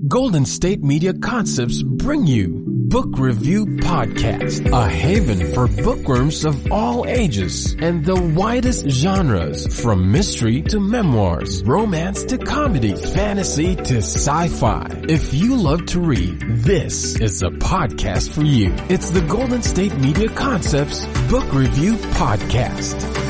Golden State Media Concepts bring you Book Review Podcast, a haven for bookworms of all ages and the widest genres, from mystery to memoirs, romance to comedy, fantasy to sci-fi. If you love to read, this is a podcast for you. It's the Golden State Media Concepts Book Review Podcast.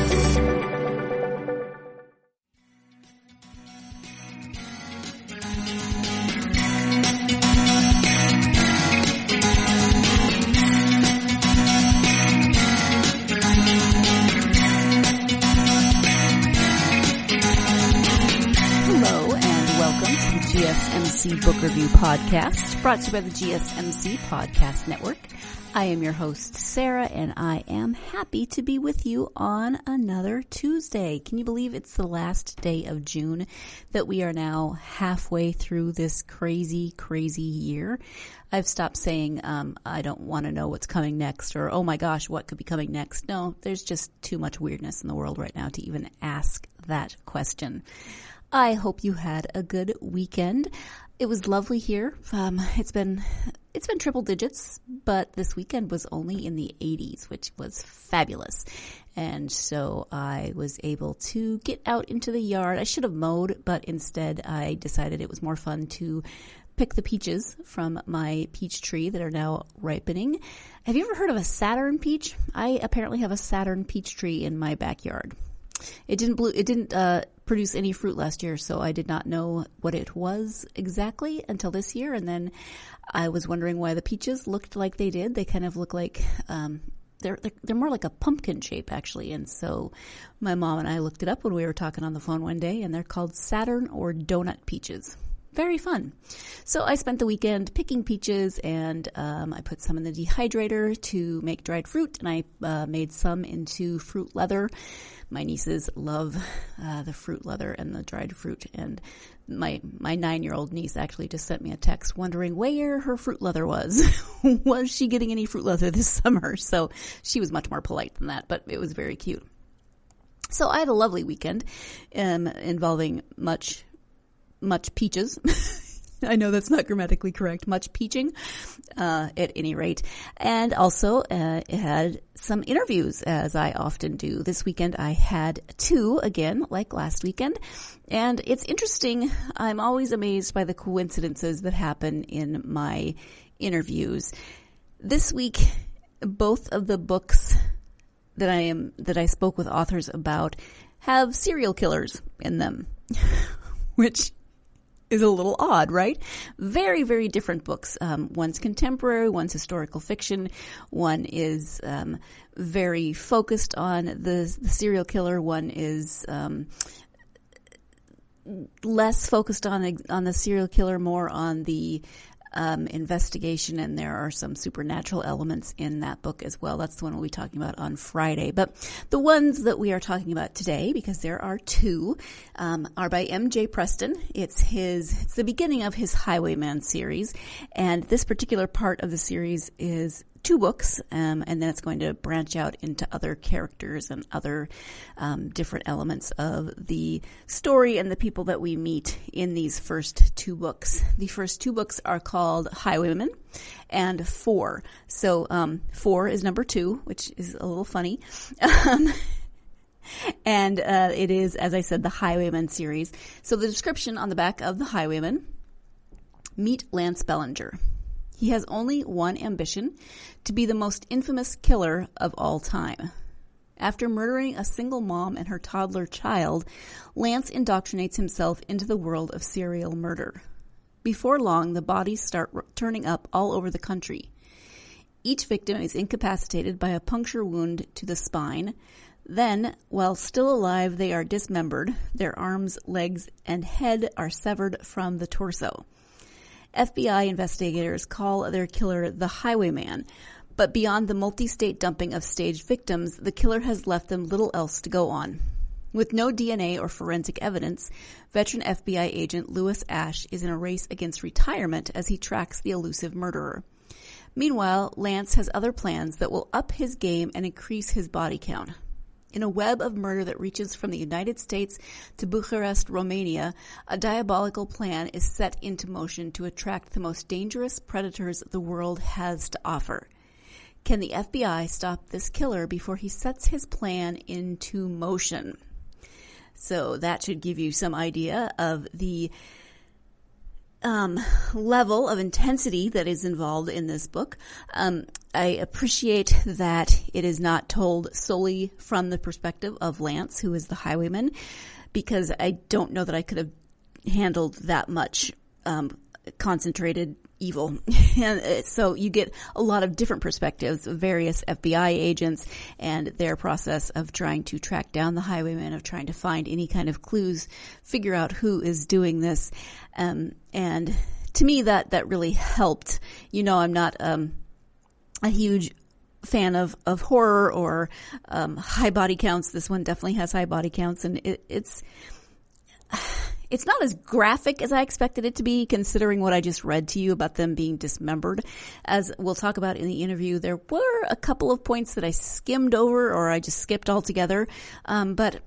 GSMC Book Review Podcast, brought to you by the GSMC Podcast Network. I am your host, Sarah, and I am happy to be with you on another Tuesday. Can you believe it's the last day of June, that we are now halfway through this crazy, crazy year? I've stopped saying, I don't want to know what's coming next, or, oh my gosh, what could be coming next? No, there's just too much weirdness in the world right now to even ask that question. I hope you had a good weekend. It was lovely here. It's been triple digits, but this weekend was only in the 80s, which was fabulous. And so I was able to get out into the yard. I should have mowed, but instead I decided it was more fun to pick the peaches from my peach tree that are now ripening. Have you ever heard of a Saturn peach? I apparently have a Saturn peach tree in my backyard. It didn't produce any fruit last year, so I did not know what it was exactly until this year. And then I was wondering why the peaches looked like they did. They kind of look like they're more like a pumpkin shape, actually. And so my mom and I looked it up when we were talking on the phone one day, and they're called Saturn or donut peaches. Very fun. So I spent the weekend picking peaches, and I put some in the dehydrator to make dried fruit, and I made some into fruit leather. My nieces love the fruit leather and the dried fruit, and my 9-year-old niece actually just sent me a text wondering where her fruit leather was. Was she getting any fruit leather this summer? So she was much more polite than that, but it was very cute. So I had a lovely weekend involving much peaches. I know that's not grammatically correct. Much peaching, at any rate. And also, it had some interviews, as I often do. This weekend I had 2, again, like last weekend. And it's interesting. I'm always amazed by the coincidences that happen in my interviews. This week, both of the books that I spoke with authors about have serial killers in them, which is a little odd, right? Very, very different books. One's contemporary, one's historical fiction. One is very focused on the serial killer. One is less focused on the serial killer, more on the investigation, and there are some supernatural elements in that book as well. That's the one we'll be talking about on Friday. But the ones that we are talking about today, because there are 2, are by MJ Preston. It's the beginning of his Highwayman series, and this particular part of the series is 2 books, and then it's going to branch out into other characters and other different elements of the story and the people that we meet in these first 2 books. The first 2 books are called Highwayman and Four. So 4 is number 2, which is a little funny. And it is, as I said, the Highwayman series. So the description on the back of the Highwayman: meet Lance Bellanger. He has only one ambition: to be the most infamous killer of all time. After murdering a single mom and her toddler child, Lance indoctrinates himself into the world of serial murder. Before long, the bodies start turning up all over the country. Each victim is incapacitated by a puncture wound to the spine. Then, while still alive, they are dismembered. Their arms, legs, and head are severed from the torso. FBI investigators call their killer the Highwayman, but beyond the multi-state dumping of staged victims, the killer has left them little else to go on. With no DNA or forensic evidence, veteran FBI agent Lewis Ash is in a race against retirement as he tracks the elusive murderer. Meanwhile, Lance has other plans that will up his game and increase his body count. In a web of murder that reaches from the United States to Bucharest, Romania, a diabolical plan is set into motion to attract the most dangerous predators the world has to offer. Can the FBI stop this killer before he sets his plan into motion? So that should give you some idea of the level of intensity that is involved in this book. I appreciate that it is not told solely from the perspective of Lance, who is the highwayman, because I don't know that I could have handled that much concentrated evil. And so you get a lot of different perspectives of various FBI agents and their process of trying to track down the highwayman, of trying to find any kind of clues, figure out who is doing this. And to me, that really helped. You know, I'm not a huge fan of horror or high body counts. This one definitely has high body counts, and it's not as graphic as I expected it to be, considering what I just read to you about them being dismembered. As we'll talk about in the interview, there were a couple of points that I skimmed over or I just skipped altogether, but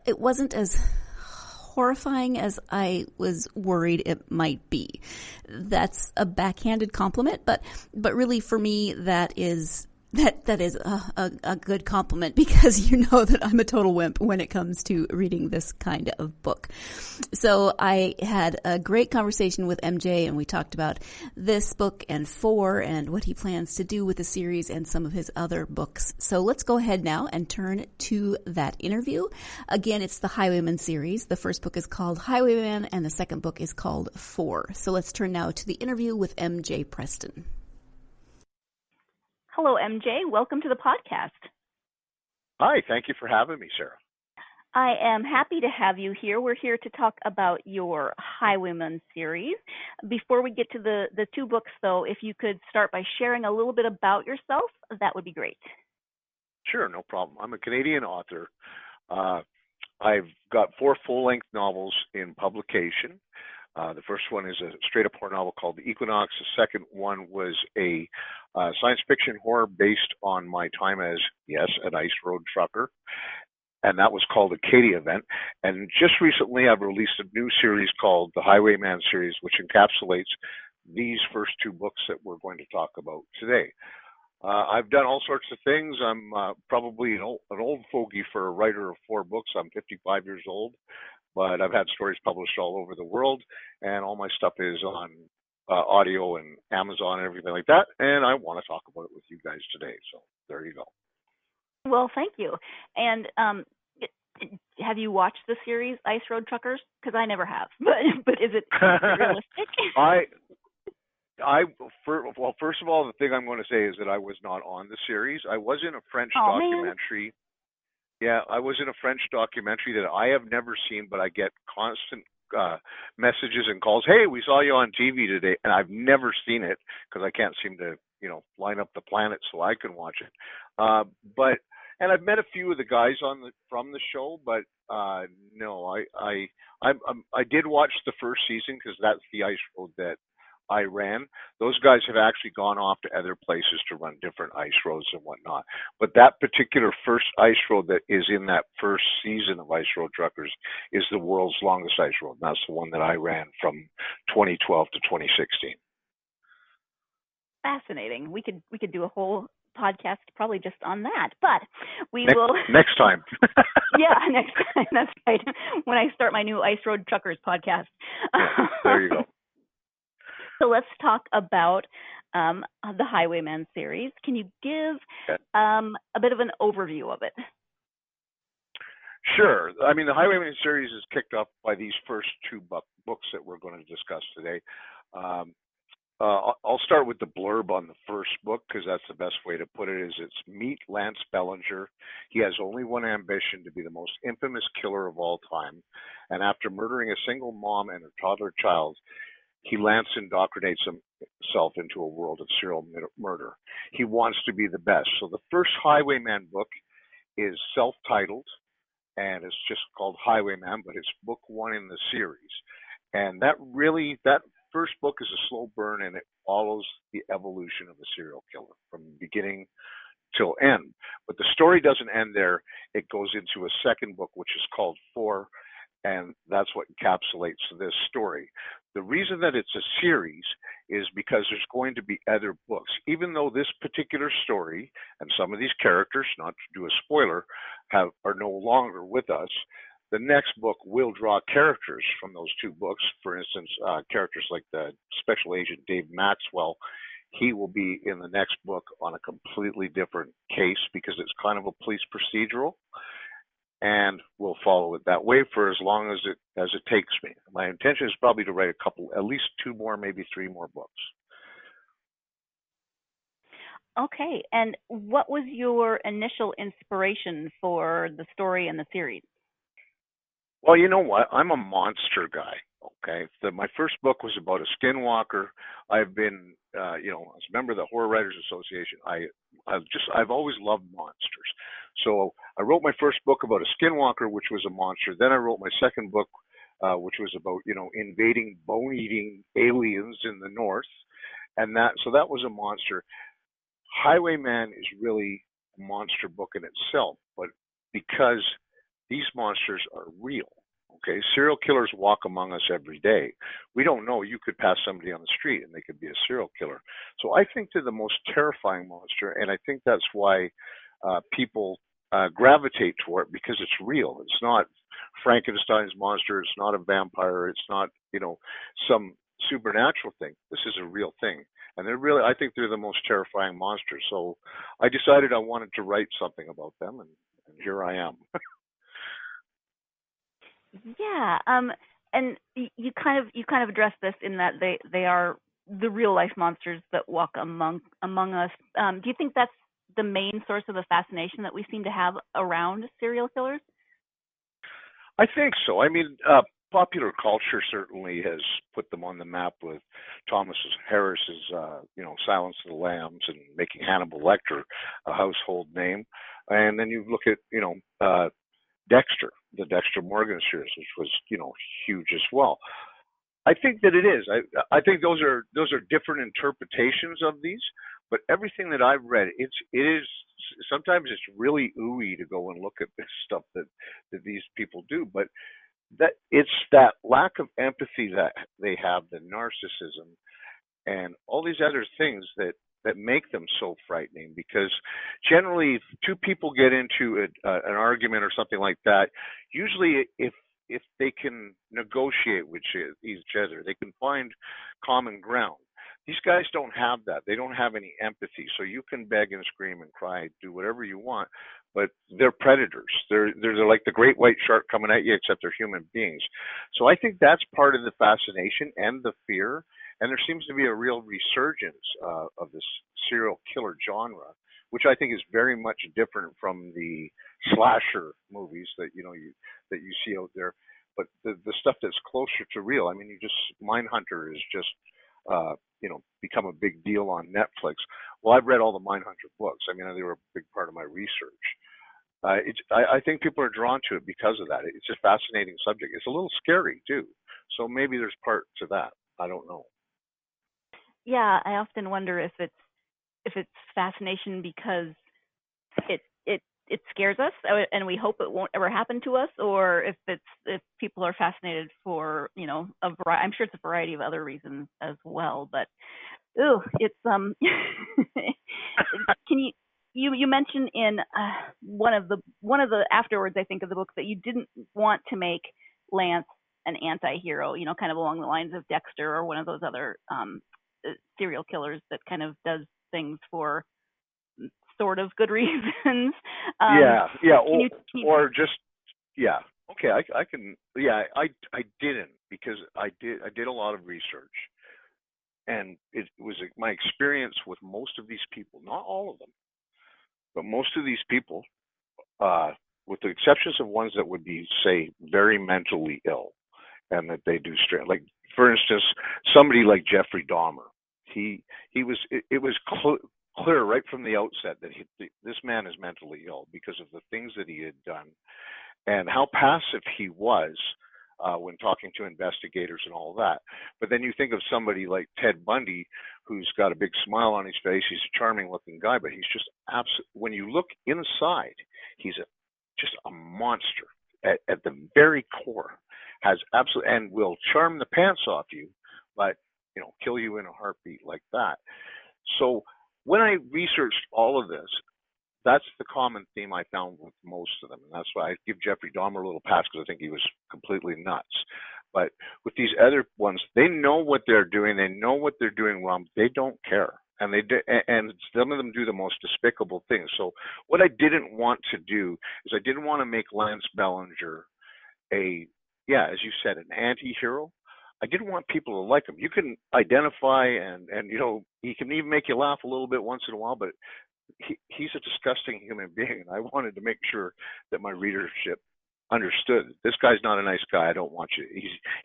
it wasn't as horrifying as I was worried it might be. That's a backhanded compliment, but really for me that is a good compliment, because you know that I'm a total wimp when it comes to reading this kind of book. So I had a great conversation with MJ, and we talked about this book and Four and what he plans to do with the series and some of his other books. So let's go ahead now and turn to that interview. Again, it's the Highwayman series. The first book is called Highwayman and the second book is called Four. So let's turn now to the interview with MJ Preston. Hello, MJ. Welcome to the podcast. Hi, thank you for having me, Sarah. I am happy to have you here. We're here to talk about your Highwayman series. Before we get to the two books, though, if you could start by sharing a little bit about yourself, that would be great. Sure, no problem. I'm a Canadian author. I've got 4 full-length novels in publication. The first one is a straight-up horror novel called The Equinox. The second one was a science fiction horror based on my time as, yes, an ice road trucker, and that was called Acadia Event. And just recently I've released a new series called the Highwayman series, which encapsulates these first 2 books that we're going to talk about today. I've done all sorts of things. I'm probably an old fogey for a writer of 4 books. I'm 55 years old. But I've had stories published all over the world, and all my stuff is on audio and Amazon and everything like that, and I want to talk about it with you guys today, so there you go. Well, thank you. And have you watched the series Ice Road Truckers? Because I never have, but is it realistic? Well, first of all, the thing I'm going to say is that I was not on the series. I was in a French documentary. Man. Yeah, I was in a French documentary that I have never seen, but I get constant messages and calls. Hey, we saw you on TV today, and I've never seen it because I can't seem to, line up the planet so I can watch it. And I've met a few of the guys from the show, but no, I did watch the first season because that's the ice road that I ran. Those guys have actually gone off to other places to run different ice roads and whatnot. But that particular first ice road that is in that first season of Ice Road Truckers is the world's longest ice road. And that's the one that I ran from 2012 to 2016. Fascinating. We could do a whole podcast probably just on that, but we will next time. Yeah, next time. That's right. When I start my new Ice Road Truckers podcast. Yeah, there you go. So let's talk about the Highwayman series. Can you give a bit of an overview of it? Sure. I mean, the Highwayman series is kicked off by these first 2 books that we're going to discuss today. I'll start with the blurb on the first book because that's the best way to put it. Is it's meet Lance Bellanger. He has only one ambition: to be the most infamous killer of all time. And after murdering a single mom and her toddler child, Lance indoctrinates himself into a world of serial murder. He wants to be the best. So the first Highwayman book is self-titled, and it's just called Highwayman, but it's book 1 in the series. And that first book is a slow burn, and it follows the evolution of a serial killer from the beginning till end. But the story doesn't end there. It goes into a second book, which is called Four, and that's what encapsulates this story. The reason that it's a series is because there's going to be other books. Even though this particular story and some of these characters, not to do a spoiler, are no longer with us, the next book will draw characters from those two books. For instance, characters like the Special Agent Dave Maxwell. He will be in the next book on a completely different case because it's kind of a police procedural, and we'll follow it that way for as long as it takes me. My intention is probably to write a couple, at least 2 more, maybe 3 more books. Okay, and what was your initial inspiration for the story and the series? Well, you know what? I'm a monster guy. Okay, my first book was about a skinwalker. I've been, as a member of the Horror Writers Association, I've always loved monsters. So I wrote my first book about a skinwalker, which was a monster. Then I wrote my second book, which was about invading bone-eating aliens in the north, and that was a monster. Highwayman is really a monster book in itself, but because these monsters are real. Okay, serial killers walk among us every day. We don't know. You could pass somebody on the street and they could be a serial killer. So I think they're the most terrifying monster, and I think that's why people gravitate toward it, because it's real. It's not Frankenstein's monster. It's not a vampire. It's not some supernatural thing. This is a real thing, and I think they're the most terrifying monsters. So I decided I wanted to write something about them, and here I am. Yeah, and you kind of addressed this in that they are the real life monsters that walk among us. Do you think that's the main source of the fascination that we seem to have around serial killers? I think so. I mean, popular culture certainly has put them on the map with Thomas Harris's, Silence of the Lambs, and making Hannibal Lecter a household name. And then you look at, Dexter, the Dexter Morgan series, which was, huge as well. I think that it is. I think those are different interpretations of these, but everything that I've read, it is sometimes it's really ooey to go and look at this stuff that these people do, but that it's that lack of empathy that they have, the narcissism, and all these other things that make them so frightening. Because generally, if 2 people get into an argument or something like that, usually if they can negotiate with each other, they can find common ground. These guys don't have that. They don't have any empathy. So you can beg and scream and cry, do whatever you want, but they're predators. They're like the great white shark coming at you, except they're human beings. So I think that's part of the fascination and the fear. And there seems to be a real resurgence of this serial killer genre, which I think is very much different from the slasher movies that you see out there. But the stuff that's closer to real. I mean, Mindhunter is just become a big deal on Netflix. Well, I've read all the Mindhunter books. I mean, they were a big part of my research. I think people are drawn to it because of that. It's a fascinating subject. It's a little scary too. So maybe there's part to that. I don't know. Yeah, I often wonder if it's fascination because it scares us and we hope it won't ever happen to us, or if people are fascinated for I'm sure it's a variety of other reasons as well. But it's can you mentioned in one of the afterwards, I think, of the book, that you didn't want to make Lance an anti-hero, kind of along the lines of Dexter or one of those other serial killers that kind of does things for sort of good reasons. Okay, I can. Yeah, I didn't, because I did a lot of research, and it was my experience with most of these people, not all of them, but most of these people, with the exceptions of ones that would be, say, very mentally ill, and that they do straight, like, for instance, somebody like Jeffrey Dahmer. It was clear right from the outset that this man is mentally ill because of the things that he had done and how passive he was when talking to investigators and all that. But then you think of somebody like Ted Bundy, who's got a big smile on his face. He's a charming-looking guy, but he's just when you look inside, he's just a monster at the very core. Has absolutely, and will charm the pants off you, but kill you in a heartbeat like that. So when I researched all of this, that's the common theme I found with most of them. And that's why I give Jeffrey Dahmer a little pass, because I think he was completely nuts. But with these other ones, they know what they're doing. They know what they're doing wrong. They don't care. And and some of them do the most despicable things. So what I didn't want to do is I didn't want to make Lance Bellanger as you said, an anti-hero. I didn't want people to like him. You can identify and he can even make you laugh a little bit once in a while, but he's a disgusting human being, and I wanted to make sure that my readership understood this guy's not a nice guy. I don't want you.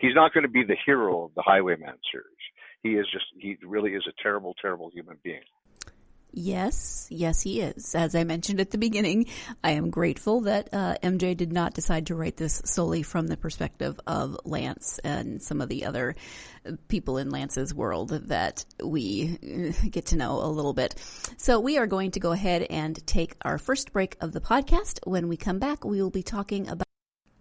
He's not going to be the hero of the Highwayman series. He really is a terrible, terrible human being. Yes, he is. As I mentioned at the beginning, I am grateful that MJ did not decide to write this solely from the perspective of Lance and some of the other people in Lance's world that we get to know a little bit. So we are going to go ahead and take our first break of the podcast. When we come back, we will be talking about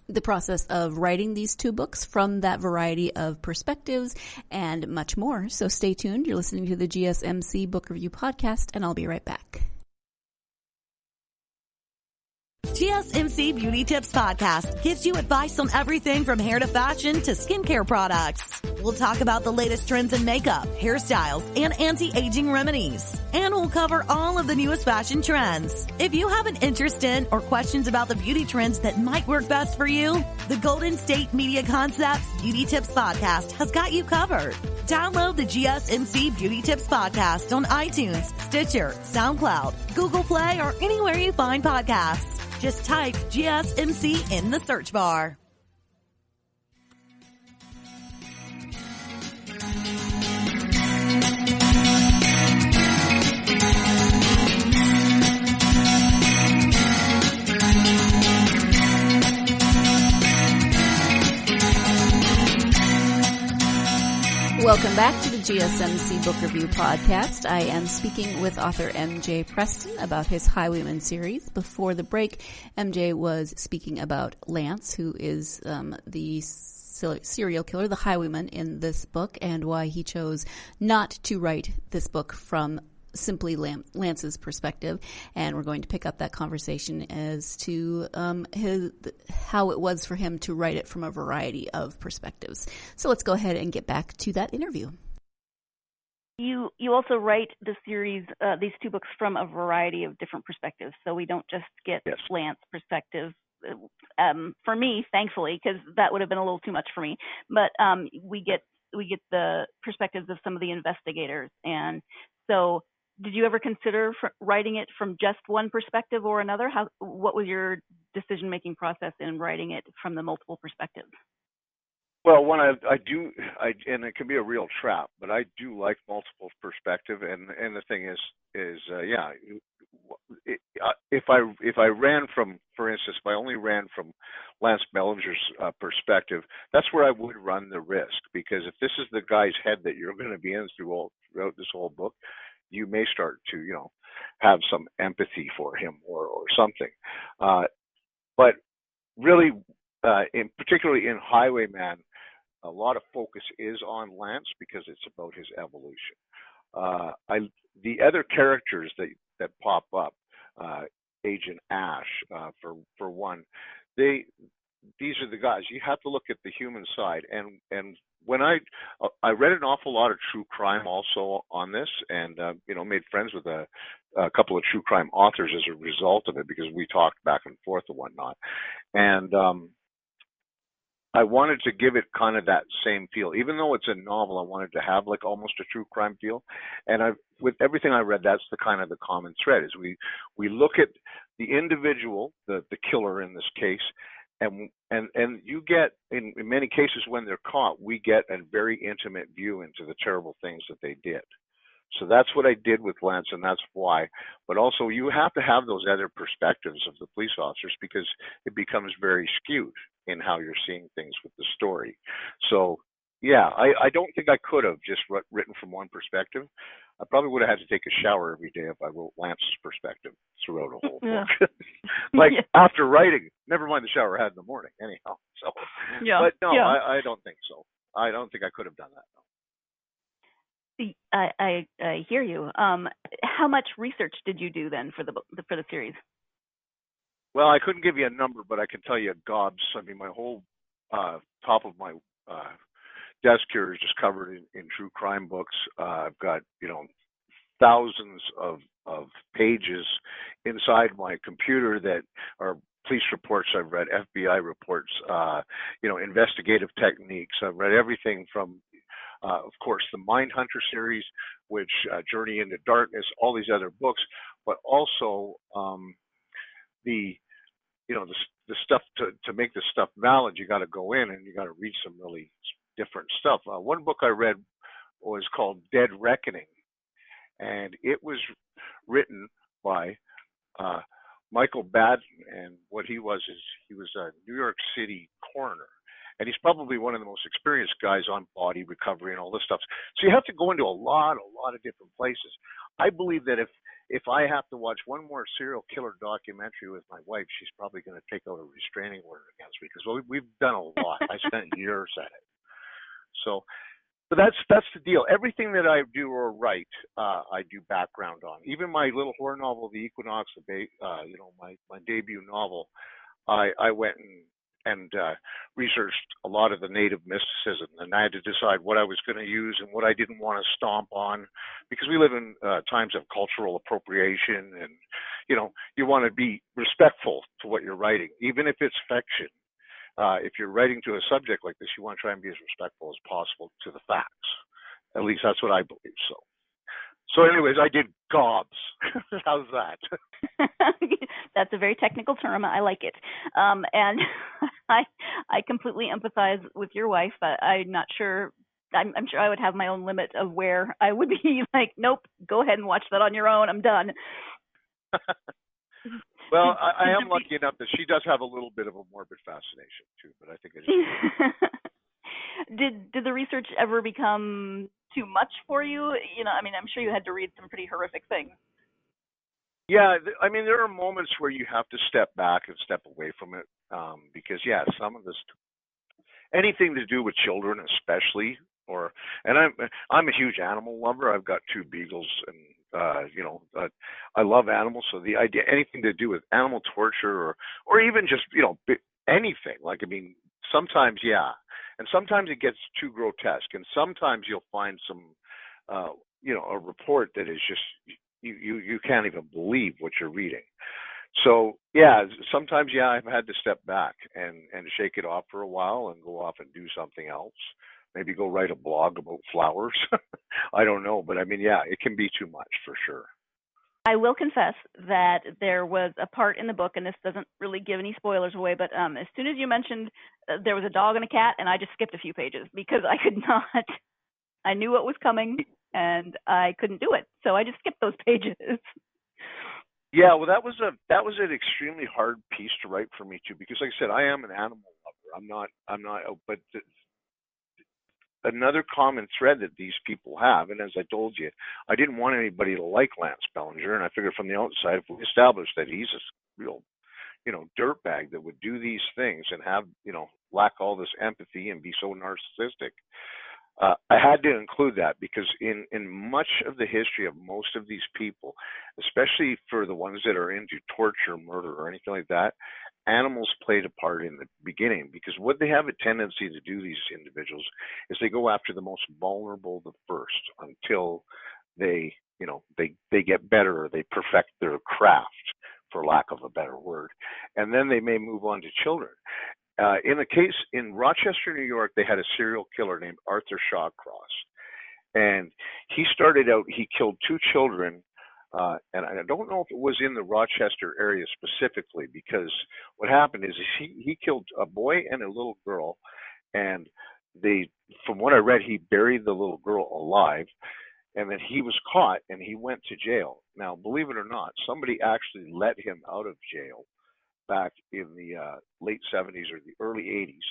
the process of writing these two books from that variety of perspectives and much more. So stay tuned. You're listening to the GSMC Book Review Podcast, and I'll be right back. GSMC Beauty Tips Podcast gives you advice on everything from hair to fashion to skincare products. We'll talk about the latest trends in makeup, hairstyles, and anti-aging remedies. And we'll cover all of the newest fashion trends. If you have an interest in or questions about the beauty trends that might work best for you, the Golden State Media Concepts Beauty Tips Podcast has got you covered. Download the GSMC Beauty Tips Podcast on iTunes, Stitcher, SoundCloud, Google Play, or anywhere you find podcasts. Just type GSMC in the search bar. Welcome back to the GSMC Book Review Podcast. I am speaking with author MJ Preston about his Highwayman series. Before the break, MJ was speaking about Lance, who is the serial killer, the Highwayman in this book, and why he chose not to write this book from simply Lance's perspective. And we're going to pick up that conversation as to how it was for him to write it from a variety of perspectives. So let's go ahead and get back to that interview. You also write the series, these two books, from a variety of different perspectives. So we don't just get Lance's perspective. For me, thankfully, because that would have been a little too much for me. But we get the perspectives of some of the investigators. And so, did you ever consider writing it from just one perspective or another? What was your decision-making process in writing it from the multiple perspectives? Well, and it can be a real trap, but I do like multiple perspective. And the thing is, if I ran from, for instance, if I only ran from Lance Bellanger's perspective, that's where I would run the risk, because if this is the guy's head that you're going to be in throughout this whole book, you may start to, have some empathy for him or something. But really, particularly in Highwayman, a lot of focus is on Lance because it's about his evolution. The other characters that pop up, Agent Ash, for one, these are the guys. You have to look at the human side, and when I read an awful lot of true crime also on this, and made friends with a couple of true crime authors as a result of it, because we talked back and forth and whatnot. And I wanted to give it kind of that same feel, even though it's a novel. I wanted to have like almost a true crime feel. And with everything I read, that's the kind of the common thread is we look at the individual, the killer in this case. And you get, in many cases when they're caught, we get a very intimate view into the terrible things that they did. So that's what I did with Lance, and that's why. But also, you have to have those other perspectives of the police officers, because it becomes very skewed. in how you're seeing things with the story. So yeah, I don't think I could have just written from one perspective. I probably would have had to take a shower every day if I wrote Lance's perspective throughout a whole book. Like after writing, never mind the shower I had in the morning anyhow. So, but no, I don't think so. I don't think I could have done that. No. I hear you. How much research did you do then for the series? Well, I couldn't give you a number, but I can tell you gobs. I mean, my whole top of my desk here is just covered in true crime books. I've got, thousands of pages inside my computer that are police reports I've read, FBI reports, investigative techniques. I've read everything from, of course, the Mindhunter series, which Journey into Darkness, all these other books, but also the stuff to make the stuff valid. You got to go in and you got to read some really different stuff. One book I read was called Dead Reckoning, and it was written by Michael Baden, and what he was a New York City coroner, and he's probably one of the most experienced guys on body recovery and all this stuff. So you have to go into a lot of different places. I believe that if I have to watch one more serial killer documentary with my wife, she's probably going to take out a restraining order against me, because we've done a lot. I spent years at it. So, but that's the deal. Everything that I do or write, I do background on. Even my little horror novel, The Equinox, my debut novel, I went and researched a lot of the native mysticism, and I had to decide what I was going to use and what I didn't want to stomp on, because we live in times of cultural appropriation, and you want to be respectful to what you're writing, even if it's fiction. If you're writing to a subject like this, you want to try and be as respectful as possible to the facts. At least that's what I believe. So anyways, I did gobs. How's that? That's a very technical term. I like it. And I completely empathize with your wife. I'm not sure. I'm sure I would have my own limit of where I would be like, nope, go ahead and watch that on your own. I'm done. Well, I am lucky enough that she does have a little bit of a morbid fascination too, but I think it is. Did the research ever become too much for you? I'm sure you had to read some pretty horrific things. Yeah, there are moments where you have to step back and step away from it, because some of this, anything to do with children, especially, and I'm a huge animal lover. I've got 2 beagles, and I love animals. So the idea, anything to do with animal torture, or even just anything. Sometimes and sometimes it gets too grotesque, and sometimes you'll find some a report that is just you can't even believe what you're reading. So sometimes I've had to step back and shake it off for a while and go off and do something else. Maybe go write a blog about flowers. I don't know, but it can be too much for sure. I will confess that there was a part in the book, and this doesn't really give any spoilers away, but as soon as you mentioned there was a dog and a cat, and I just skipped a few pages because I could not. I knew what was coming, and I couldn't do it, so I just skipped those pages. Yeah, well, that was an extremely hard piece to write for me too, because like I said, I am an animal lover. I'm not, but another common thread that these people have, and as I told you, I didn't want anybody to like Lance Bellanger, and I figured from the outside, if we established that he's a real, dirtbag that would do these things and have, lack all this empathy and be so narcissistic, I had to include that, because in much of the history of most of these people, especially for the ones that are into torture, murder, or anything like that, animals played a part in the beginning, because what they have a tendency to do, these individuals, is they go after the most vulnerable the first until they get better, or they perfect their craft, for lack of a better word, and then they may move on to children. In the case in Rochester, New York, they had a serial killer named Arthur Shawcross, and he started out, he killed 2 children. And I don't know if it was in the Rochester area specifically, because what happened is he killed a boy and a little girl, and from what I read, he buried the little girl alive, and then he was caught and he went to jail. Now, believe it or not, somebody actually let him out of jail back in the late 70s or the early 80s,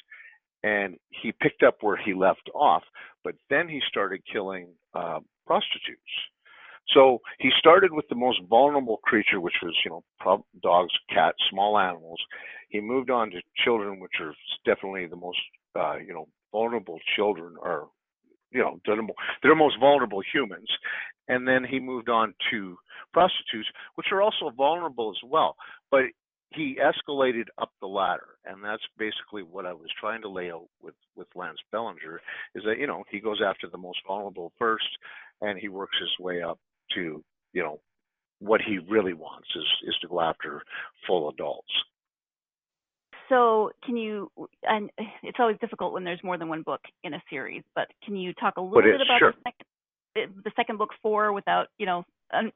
and he picked up where he left off, but then he started killing prostitutes. So he started with the most vulnerable creature, which was, dogs, cats, small animals. He moved on to children, which are definitely the most, vulnerable children, or, they're most vulnerable humans. And then he moved on to prostitutes, which are also vulnerable as well. But he escalated up the ladder, and that's basically what I was trying to lay out with Lance Bellanger, is that, he goes after the most vulnerable first, and he works his way up to, what he really wants is to go after full adults. So can you, and it's always difficult when there's more than one book in a series, but can you talk a little bit about the second book, Four, without,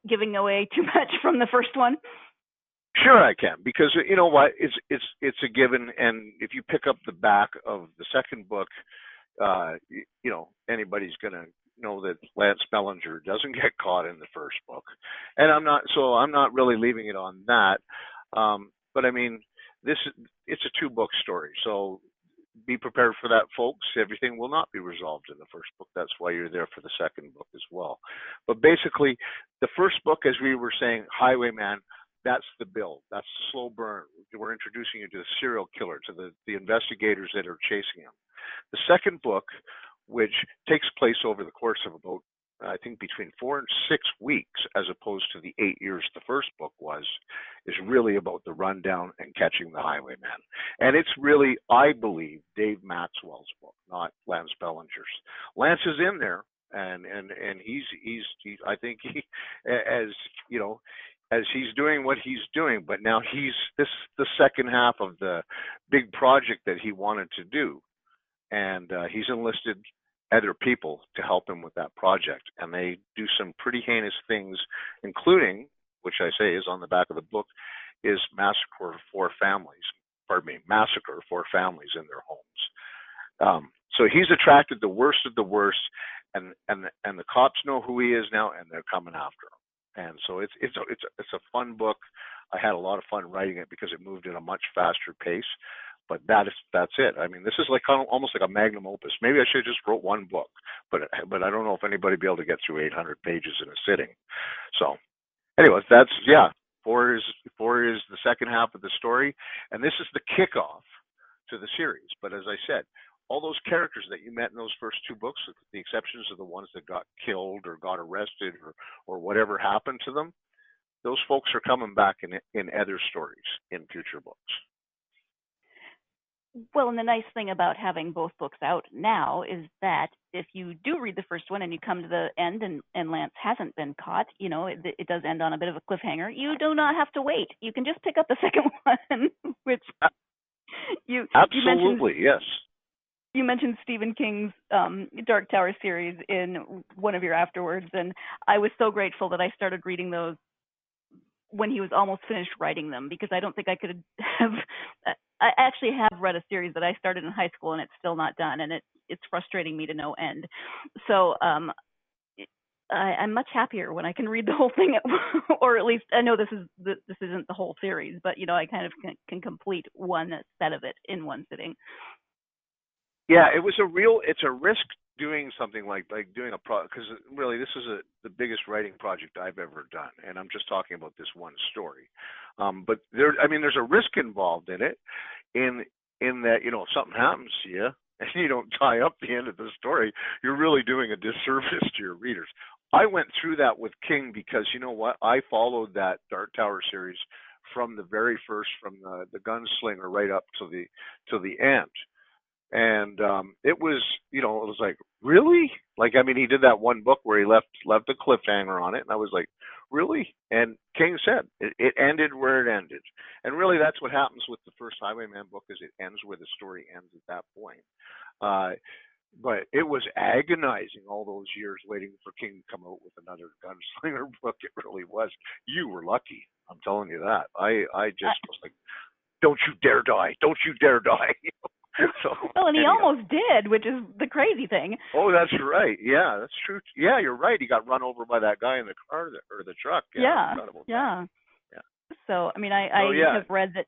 giving away too much from the first one? Sure, I can, because you know what, it's a given, and if you pick up the back of the second book, anybody's gonna know that Lance Bellanger doesn't get caught in the first book, and I'm not really leaving it on that. But I mean, it's a 2-book story, so be prepared for that, folks. Everything will not be resolved in the first book. That's why you're there for the second book as well. But basically, the first book, as we were saying, Highwayman, that's the build. That's the slow burn. We're introducing you to the serial killer, to the investigators that are chasing him. The second book, which takes place over the course of about, I think, between 4 and 6 weeks, as opposed to the 8 years the first book was, is really about the rundown and catching the Highwayman. And it's really, I believe, Dave Maxwell's book, not Lance Bellanger's. Lance is in there, and he's I think as he's doing what he's doing, but now this is the second half of the big project that he wanted to do, and he's enlisted other people to help him with that project, and they do some pretty heinous things, including, which I say is on the back of the book, is massacre 4 families in their homes. So he's attracted the worst of the worst, and the cops know who he is now, and they're coming after him. And so it's a fun book. I had a lot of fun writing it because it moved at a much faster pace. But that's it. I mean, this is like almost like a magnum opus. Maybe I should have just wrote one book, but I don't know if anybody would be able to get through 800 pages in a sitting. So, anyways, Four is the second half of the story, and this is the kickoff to the series. But as I said, all those characters that you met in those first 2 books, with the exceptions of the ones that got killed or got arrested or whatever happened to them, those folks are coming back in other stories in future books. Well, and the nice thing about having both books out now is that if you do read the first one and you come to the end and Lance hasn't been caught, it does end on a bit of a cliffhanger. You do not have to wait. You can just pick up the second one, which you absolutely, yes. You mentioned Stephen King's Dark Tower series in one of your afterwards, and I was so grateful that I started reading those when he was almost finished writing them, because I don't think I could have. I actually have read a series that I started in high school and it's still not done, and it's frustrating me to no end. So I'm much happier when I can read the whole thing, or at least I know this isn't the whole series, but I kind of can complete one set of it in one sitting. Yeah, it's a risk doing something like doing a project, because really this is the biggest writing project I've ever done, and I'm just talking about this one story. But there's a risk involved in it, in that if something happens to you and you don't tie up the end of the story, you're really doing a disservice to your readers. I went through that with King because you know what, I followed that Dark Tower series from the very first, from the gunslinger right up to the end. And it was like, really? He did that one book where he left a cliffhanger on it, and I was like, really? And King said it ended where it ended, and really that's what happens with the first Highwayman book, is it ends where the story ends at that point. But it was agonizing all those years waiting for King to come out with another gunslinger book. It really was. You were lucky, I'm telling you that. I just was like, don't you dare die! Don't you dare die! So, well, and he almost did, which is the crazy thing. Oh, that's right. Yeah, that's true. Yeah, you're right. He got run over by that guy in the car or the truck. Yeah. So, I have read that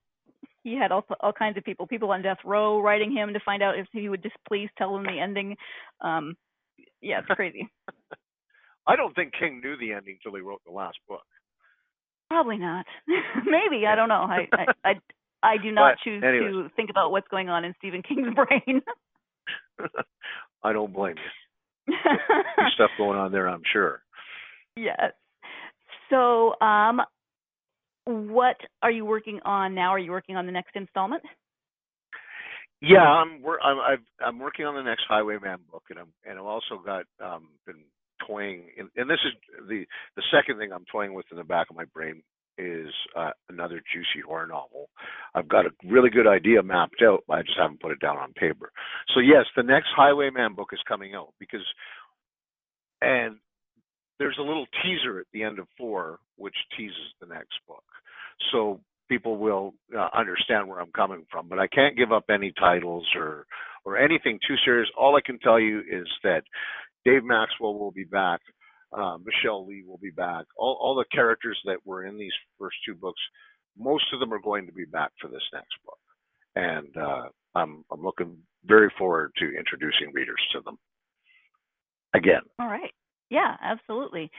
he had all kinds of people on death row writing him to find out if he would just please tell them the ending. Yeah, it's crazy. I don't think King knew the ending till he wrote the last book. Probably not. Maybe, I don't know. I do not choose to think about what's going on in Stephen King's brain. I don't blame you. There's stuff going on there, I'm sure. Yes. So, what are you working on now? Are you working on the next installment? Yeah, I'm working on the next Highwayman book, and I've also got been toying, and this is the second thing I'm toying with in the back of my brain is another juicy horror novel. I've got a really good idea mapped out, but I just haven't put it down on paper. So yes, the next Highwayman book is coming out and there's a little teaser at the end of 4 which teases the next book. So people will understand where I'm coming from, but I can't give up any titles or anything too serious. All I can tell you is that Dave Maxwell will be back. Michelle Lee will be back. All the characters that were in these first 2 books, most of them are going to be back for this next book. And I'm looking very forward to introducing readers to them again. All right. Yeah, absolutely.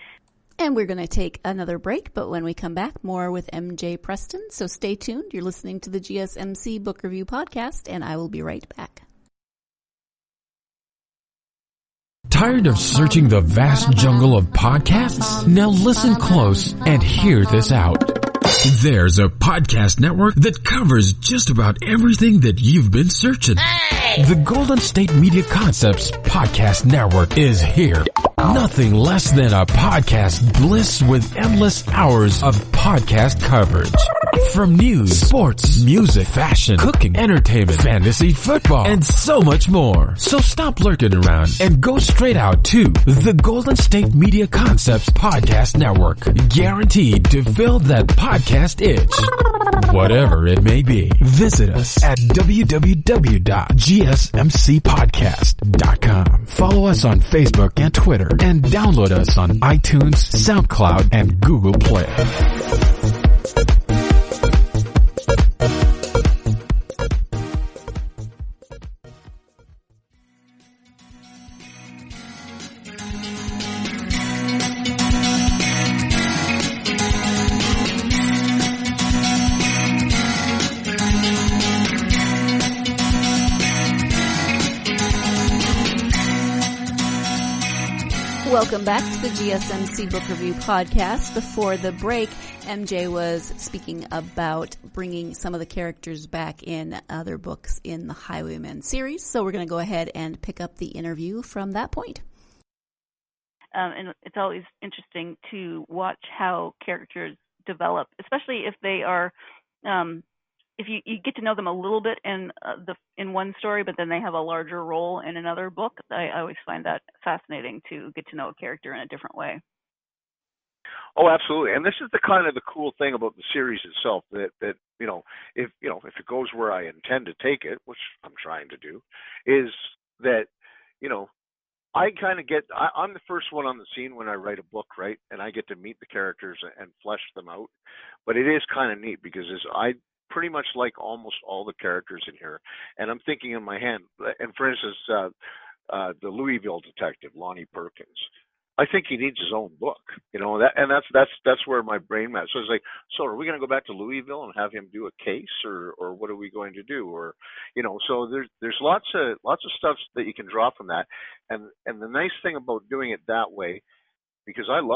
And we're going to take another break, but when we come back, more with MJ Preston. So stay tuned. You're listening to the GSMC Book Review Podcast, and I will be right back. Tired of searching the vast jungle of podcasts? Now listen close and hear this out. There's a podcast network that covers just about everything that you've been searching. Hey! The Golden State Media Concepts Podcast Network is here. Nothing less than a podcast bliss with endless hours of podcast coverage. From news, sports, music, fashion, cooking, entertainment, fantasy, football, and so much more. So stop lurking around and go straight out to the Golden State Media Concepts Podcast Network. Guaranteed to fill that podcast itch. Whatever it may be. Visit us at www.gsmcpodcast.com. Follow us on Facebook and Twitter and download us on iTunes, SoundCloud, and Google Play. Welcome back to the GSMC Book Review Podcast. Before the break, MJ was speaking about bringing some of the characters back in other books in the Highwayman series. So we're going to go ahead and pick up the interview from that point. And it's always interesting to watch how characters develop, especially if they are, if you get to know them a little bit in one story, but then they have a larger role in another book. I always find that fascinating to get to know a character in a different way. Oh, absolutely. And this is the kind of the cool thing about the series itself that if it goes where I intend to take it, which I'm trying to do, is that, I kind of I'm the first one on the scene when I write a book, right? And I get to meet the characters and flesh them out. But it is kind of neat because I pretty much like almost all the characters in here. And I'm thinking in my hand, and for instance, the Louisville detective, Lonnie Perkins, I think he needs his own book, that's where my brain went. So it's like, so are we going to go back to Louisville and have him do a case, or what are we going to do? Or, so there's lots of stuff that you can draw from that. And the nice thing about doing it that way, because I'm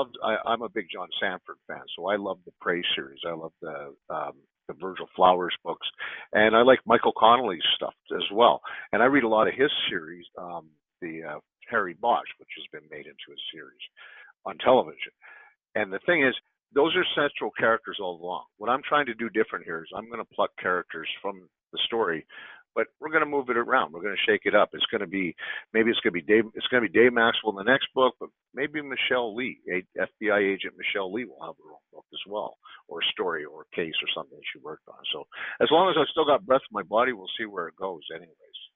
a big John Sanford fan, so I love the Prey series. I love the Virgil Flowers books, and I like Michael Connolly's stuff as well. And I read a lot of his series, the Harry Bosch, which has been made into a series on television. And the thing is, those are central characters all along. What I'm trying to do different here is I'm going to pluck characters from the story, but we're going to move it around. We're going to shake it up. It's going to be Dave Maxwell in the next book, but maybe Michelle Lee, FBI agent Michelle Lee, will have her own book as well, or a story or a case or something she worked on. So as long as I've still got breath in my body, we'll see where it goes anyways.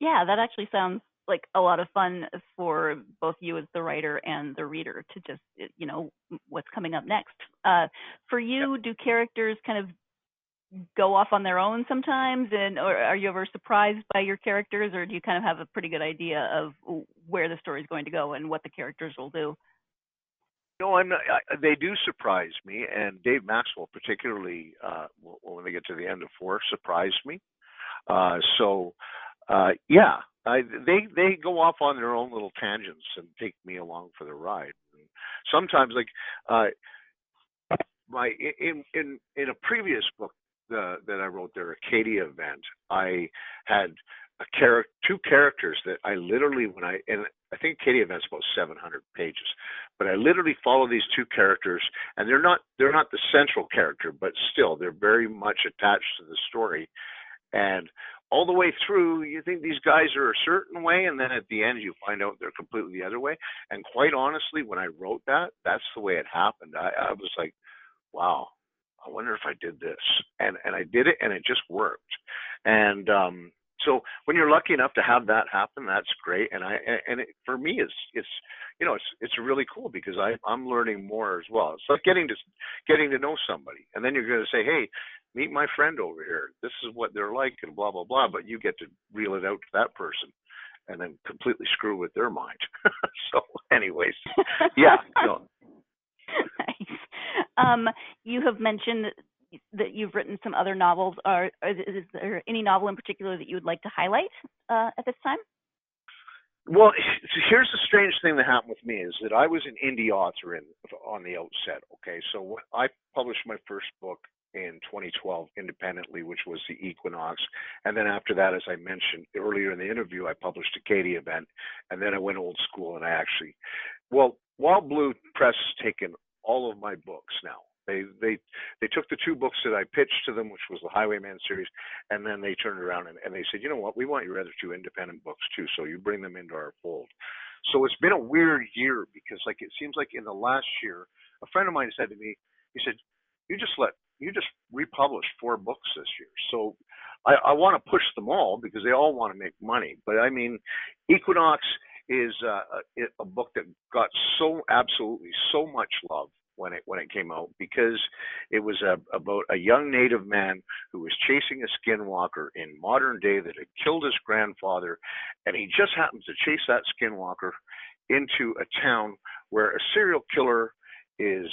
Yeah, that actually sounds like a lot of fun for both you as the writer and the reader to just, what's coming up next. For you, do characters kind of go off on their own sometimes, or are you ever surprised by your characters, or do you kind of have a pretty good idea of where the story is going to go and what the characters will do? No, I'm not. They do surprise me, and Dave Maxwell, particularly when they get to the end of 4, surprised me. Yeah, they go off on their own little tangents and take me along for the ride. And sometimes, like in a previous book that I wrote, their Acadia event, I had two characters that I literally, and I think Acadia event's about 700 pages, but I literally follow these two characters, and they're not the central character, but still they're very much attached to the story. And all the way through, you think these guys are a certain way, and then at the end you find out they're completely the other way. And quite honestly, when I wrote that, that's the way it happened. I was like, wow, I wonder if I did this. And I did it, and it just worked. And so when you're lucky enough to have that happen, that's great. And for me, it's really cool because I'm learning more as well. It's like getting to know somebody, and then you're going to say, hey, meet my friend over here. This is what they're like, and blah blah blah. But you get to reel it out to that person, and then completely screw with their mind. So, anyways, yeah. No. Nice. You have mentioned that you've written some other novels. Is there any novel in particular that you would like to highlight at this time? Well, here's the strange thing that happened with me is that I was an indie author on the outset. Okay, so I published my first book in 2012 independently, which was The Equinox. And then after that, as I mentioned earlier in the interview, I published Acadia Event. And then I went old school and Wild Blue Press has taken all of my books now. They took the 2 books that I pitched to them, which was the Highwayman series, and then they turned around and they said, you know what, we want your other 2 independent books too, so you bring them into our fold. So it's been a weird year because it seems like in the last year, a friend of mine said to me, he said, you just republished 4 books this year. So I want to push them all because they all want to make money. But I mean, Equinox is a book that got absolutely so much love when it came out because it was about a young native man who was chasing a skinwalker in modern day that had killed his grandfather, and he just happens to chase that skinwalker into a town where a serial killer is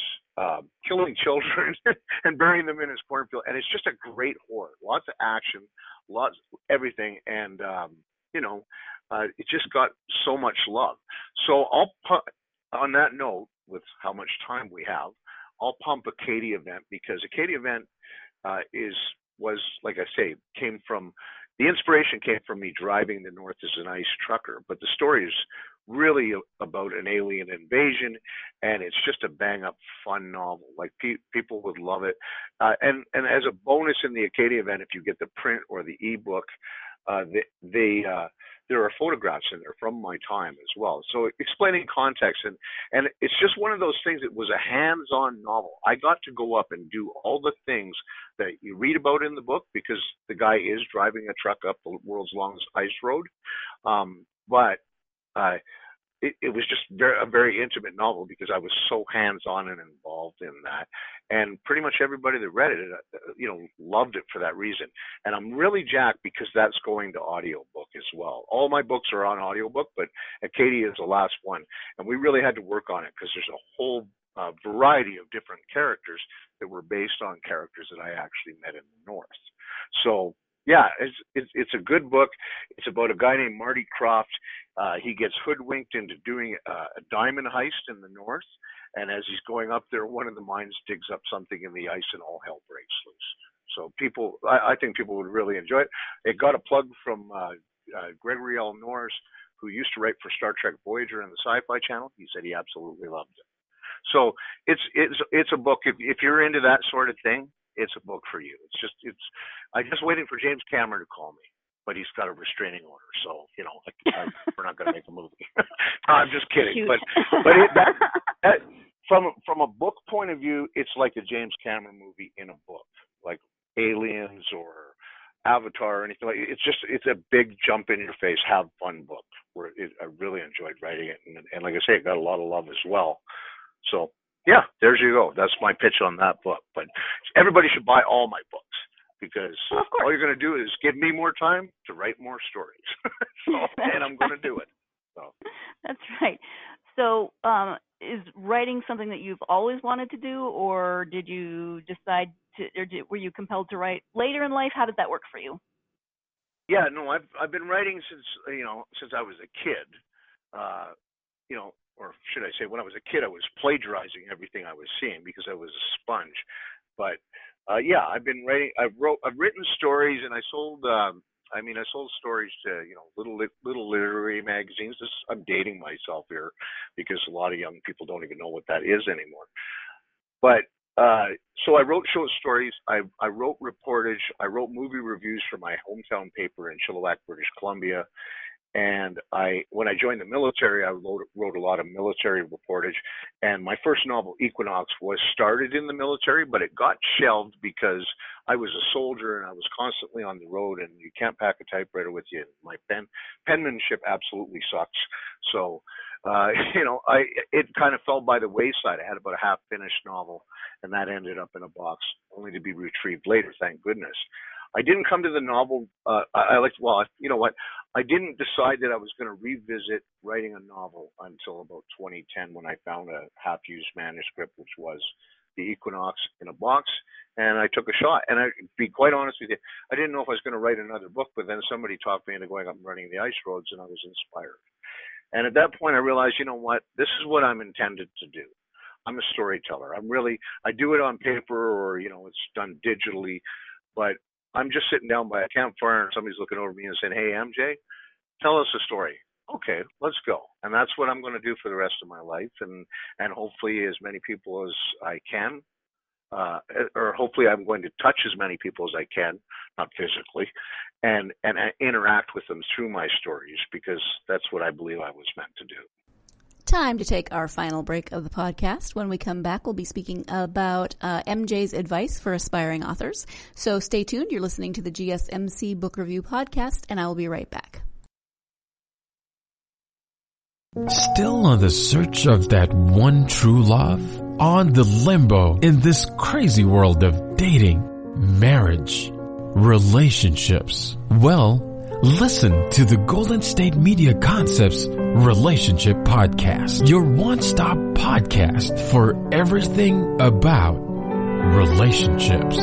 killing children and burying them in his cornfield, and it's just a great horror. Lots of action, lots everything, and it just got so much love. So I'll put on that note, with how much time we have, I'll pump Acadia Event because Acadia Event was like I say, the inspiration came from me driving the North as an ice trucker, but the story is really about an alien invasion, and it's just a bang up fun novel. Like people would love it, and as a bonus in the Acadia Event, if you get the print or the ebook, there are photographs in there from my time as well. So explaining context, and it's just one of those things. It was a hands-on novel. I got to go up and do all the things that you read about in the book because the guy is driving a truck up the world's longest ice road. But it was just a very intimate novel because I was so hands-on and involved in that. And pretty much everybody that read it, loved it for that reason. And I'm really jacked because that's going to audiobook as well. All my books are on audiobook, but Acadia is the last one. And we really had to work on it because there's a whole variety of different characters that were based on characters that I actually met in the North. So, yeah, it's a good book. It's about a guy named Marty Croft. He gets hoodwinked into doing a diamond heist in the North. And as he's going up there, one of the mines digs up something in the ice and all hell breaks loose. So I think people would really enjoy it. It got a plug from Gregory L. Norris, who used to write for Star Trek Voyager and the Sci-Fi Channel. He said he absolutely loved it. So it's a book. If you're into that sort of thing, it's a book for you. I'm just waiting for James Cameron to call me, but he's got a restraining order, so we're not going to make a movie. No, I'm just kidding. But that from a book point of view, it's like a James Cameron movie in a book, like Aliens or Avatar or anything like it. It's a big jump in your face, have fun book. I really enjoyed writing it, and like I say, it got a lot of love as well. So yeah, there you go. That's my pitch on that book. But everybody should buy all my books. because Well, of course. all you're going to do is give me more time to write more stories. And I'm going to do it. So. That's right. So, is writing something that you've always wanted to do, or did you decide to, or were you compelled to write later in life? How did that work for you? Yeah, no, I've been writing since I was a kid. Or should I say, when I was a kid, I was plagiarizing everything I was seeing because I was a sponge. But yeah, I've been writing. I've written stories, and I sold. I sold stories to little literary magazines. I'm dating myself here because a lot of young people don't even know what that is anymore. But so I wrote short stories. I wrote reportage. I wrote movie reviews for my hometown paper in Chilliwack, British Columbia. And when I joined the military, I wrote a lot of military reportage. And my first novel, Equinox, was started in the military, but it got shelved because I was a soldier and I was constantly on the road, and you can't pack a typewriter with you. My penmanship absolutely sucks. So, it kind of fell by the wayside. I had about a half-finished novel, and that ended up in a box, only to be retrieved later, thank goodness. I didn't come to the novel. I didn't decide that I was going to revisit writing a novel until about 2010 when I found a half-used manuscript, which was the Equinox in a box, and I took a shot. And to be quite honest with you, I didn't know if I was going to write another book, but then somebody talked me into going up and running the ice roads, and I was inspired. And at that point, I realized, you know what? This is what I'm intended to do. I'm a storyteller. I do it on paper or, it's done digitally, but I'm just sitting down by a campfire and somebody's looking over me and saying, "Hey, MJ, tell us a story." Okay, let's go. And that's what I'm going to do for the rest of my life. And hopefully as many people as I can, or hopefully I'm going to touch as many people as I can, not physically, and interact with them through my stories, because that's what I believe I was meant to do. Time to take our final break of the podcast. When we come back, we'll be speaking about MJ's advice for aspiring authors. So stay tuned. You're listening to the GSMC Book Review Podcast, and I will be right back. Still on the search of that one true love? On the limbo in this crazy world of dating, marriage, relationships? Well, listen to the Golden State Media Concepts Relationship Podcast, your one-stop podcast for everything about relationships.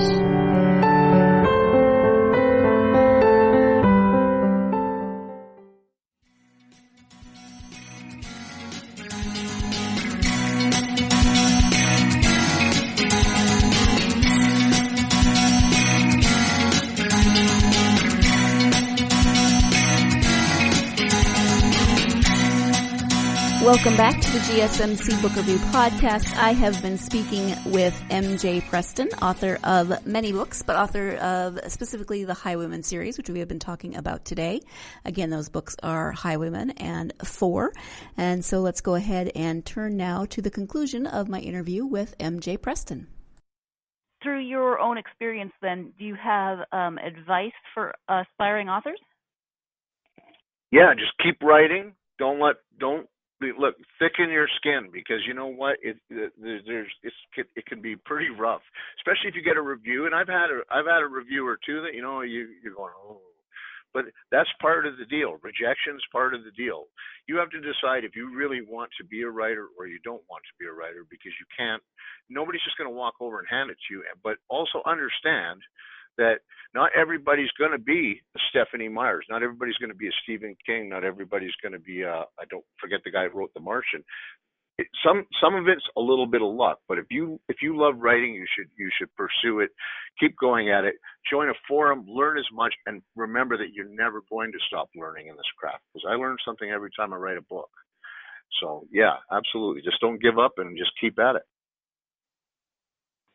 Welcome back to the GSMC Book Review Podcast. I have been speaking with MJ Preston, author of many books, but author of specifically the Highwayman series, which we have been talking about today. Again, those books are Highwayman and Four. And so let's go ahead and turn now to the conclusion of my interview with MJ Preston. Through your own experience, then, do you have advice for aspiring authors? Yeah, just keep writing. Look, thicken your skin, because you know what? It can be pretty rough, especially if you get a review. And I've had a review or two that you're going, oh, but that's part of the deal. Rejection's part of the deal. You have to decide if you really want to be a writer or you don't want to be a writer, because you can't. Nobody's just going to walk over and hand it to you. But also understand that not everybody's going to be a Stephanie Meyers. Not everybody's going to be a Stephen King. Not everybody's going to be I don't forget the guy who wrote The Martian. Some of it's a little bit of luck, but if you love writing, you should pursue it. Keep going at it. Join a forum, learn as much, and remember that you're never going to stop learning in this craft, because I learn something every time I write a book. So yeah, absolutely. Just don't give up and just keep at it.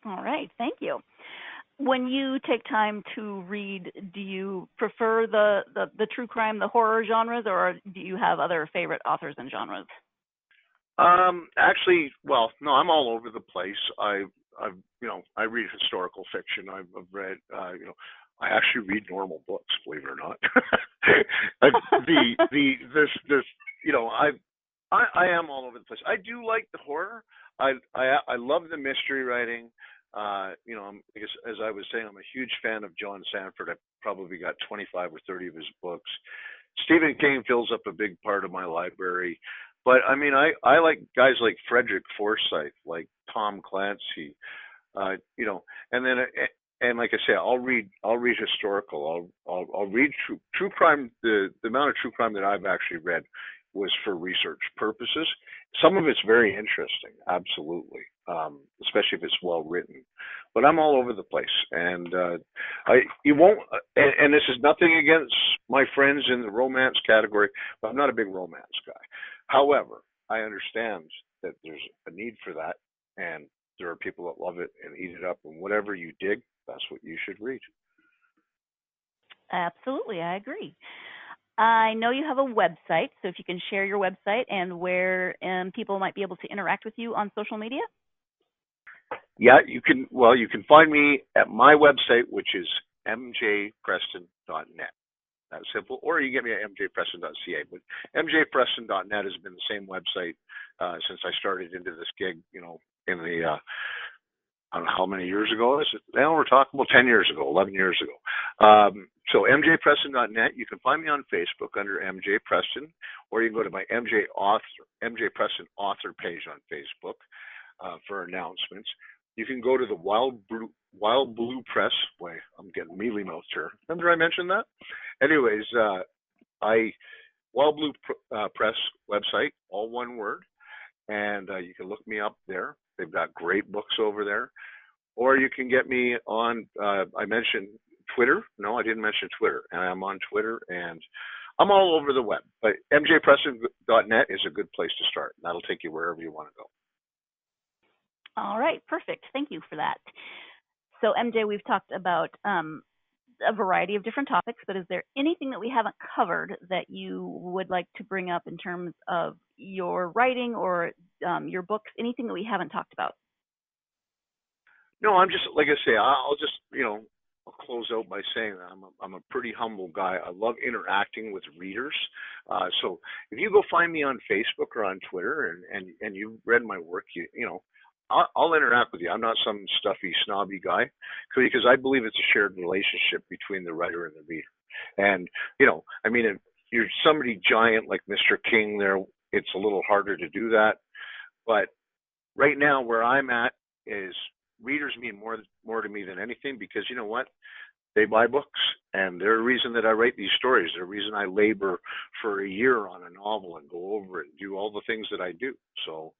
All right, thank you. When you take time to read, do you prefer the true crime, the horror genres, or do you have other favorite authors and genres? Actually, well, no, I'm all over the place. I read historical fiction. I've read, I actually read normal books, believe it or not. I am all over the place. I do like the horror. I love the mystery writing. As I was saying, I'm a huge fan of John Sanford. I probably got 25 or 30 of his books. Stephen King fills up a big part of my library. But I mean, I like guys like Frederick Forsyth, like Tom Clancy, and then and like I say, I'll read historical. I'll read true crime. The amount of true crime that I've actually read was for research purposes. Some of it's very interesting, absolutely, especially if it's well written. But I'm all over the place, and you won't. And this is nothing against my friends in the romance category, but I'm not a big romance guy. However, I understand that there's a need for that, and there are people that love it and eat it up. And whatever you dig, that's what you should read. Absolutely, I agree. I know you have a website, so if you can share your website and where people might be able to interact with you on social media. Yeah, you can. Well, you can find me at my website, which is mjpreston.net. That's simple. Or you get me at mjpreston.ca. But mjpreston.net has been the same website since I started into this gig. In the I don't know how many years ago is it? Now we're talking about 10 years ago, 11 years ago. So mjpreston.net. You can find me on Facebook under MJ Preston, or you can go to my MJ Preston author page on Facebook for announcements. You can go to the Wild Blue Press. Wait, I'm getting mealy mouthed here. Remember I mentioned that? Anyways, Wild Blue Press website, all one word, and you can look me up there. They've got great books over there. Or you can get me on, I mentioned Twitter. No, I didn't mention Twitter. And I'm on Twitter, and I'm all over the web. But mjpreston.net is a good place to start. That'll take you wherever you want to go. All right, perfect. Thank you for that. So, MJ, we've talked about a variety of different topics, but is there anything that we haven't covered that you would like to bring up in terms of your writing or your books, anything that we haven't talked about? No, I'm just, like I say, I'll just, I'll close out by saying that I'm a pretty humble guy. I love interacting with readers. So if you go find me on Facebook or on Twitter and you've read my work, I'll interact with you. I'm not some stuffy, snobby guy, because I believe it's a shared relationship between the writer and the reader. And, if you're somebody giant like Mr. King there, it's a little harder to do that. But right now where I'm at is readers mean more to me than anything, because you know what? They buy books, and they're the reason that I write these stories. They're the reason I labor for a year on a novel and go over it and do all the things that I do. So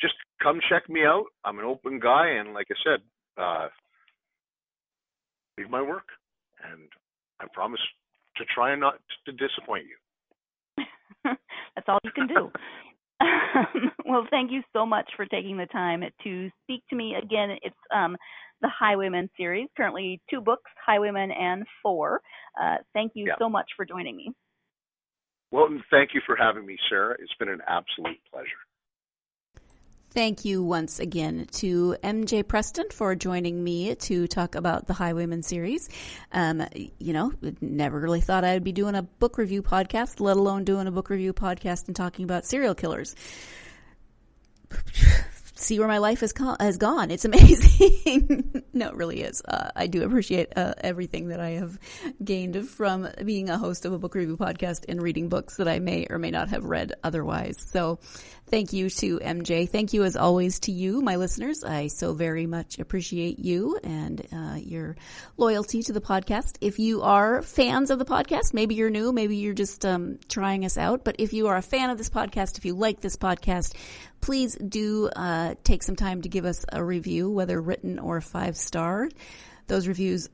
just come check me out. I'm an open guy, and like I said, read my work, and I promise to try not to disappoint you. That's all you can do. Well, thank you so much for taking the time to speak to me. Again, it's the Highwayman series, currently 2 books, Highwayman and Four. Thank you so much for joining me. Well, thank you for having me, Sarah. It's been an absolute pleasure. Thank you once again to MJ Preston for joining me to talk about the Highwayman series. Never really thought I'd be doing a book review podcast, let alone doing a book review podcast and talking about serial killers. See where my life has gone. It's amazing. No, it really is. I do appreciate everything that I have gained from being a host of a book review podcast and reading books that I may or may not have read otherwise. So thank you to MJ. Thank you as always to you, my listeners. I so very much appreciate you and your loyalty to the podcast. If you are fans of the podcast, maybe you're new, maybe you're just trying us out. But if you are a fan of this podcast, if you like this podcast, please do take some time to give us a review, whether written or 5-star. Those reviews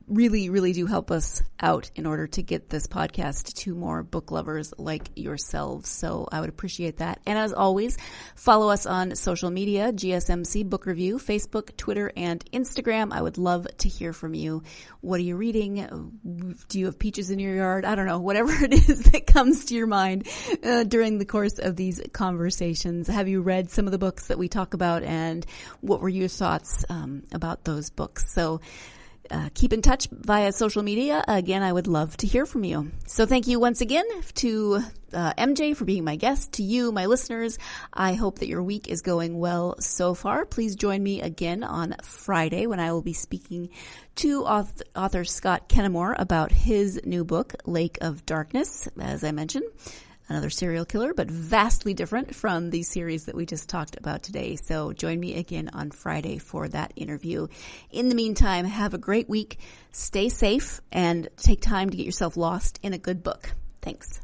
really, really do help us out in order to get this podcast to more book lovers like yourselves. So I would appreciate that. And as always, follow us on social media, GSMC Book Review, Facebook, Twitter, and Instagram. I would love to hear from you. What are you reading? Do you have peaches in your yard? I don't know, whatever it is that comes to your mind during the course of these conversations. Have you read some of the books that we talk about, and what were your thoughts about those books? So keep in touch via social media. Again, I would love to hear from you. So thank you once again to MJ for being my guest, to you, my listeners. I hope that your week is going well so far. Please join me again on Friday when I will be speaking to author Scott Kennemore about his new book, Lake of Darkness, as I mentioned. Another serial killer, but vastly different from the series that we just talked about today. So join me again on Friday for that interview. In the meantime, have a great week, stay safe, and take time to get yourself lost in a good book. Thanks.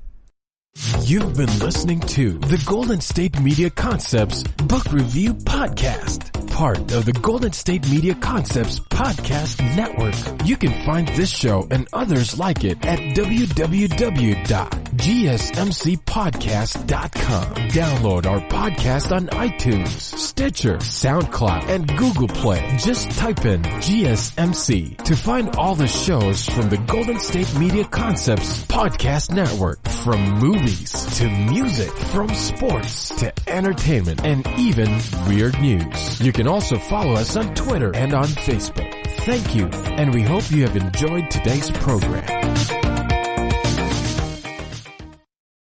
You've been listening to the Golden State Media Concepts Book Review Podcast, part of the Golden State Media Concepts Podcast Network. You can find this show and others like it at www.gsmcpodcast.com. Download our podcast on iTunes, Stitcher, SoundCloud, and Google Play. Just type in GSMC to find all the shows from the Golden State Media Concepts Podcast Network, from movies to music, from sports to entertainment, and even weird news. You can also follow us on Twitter and on Facebook. Thank you, and we hope you have enjoyed today's program.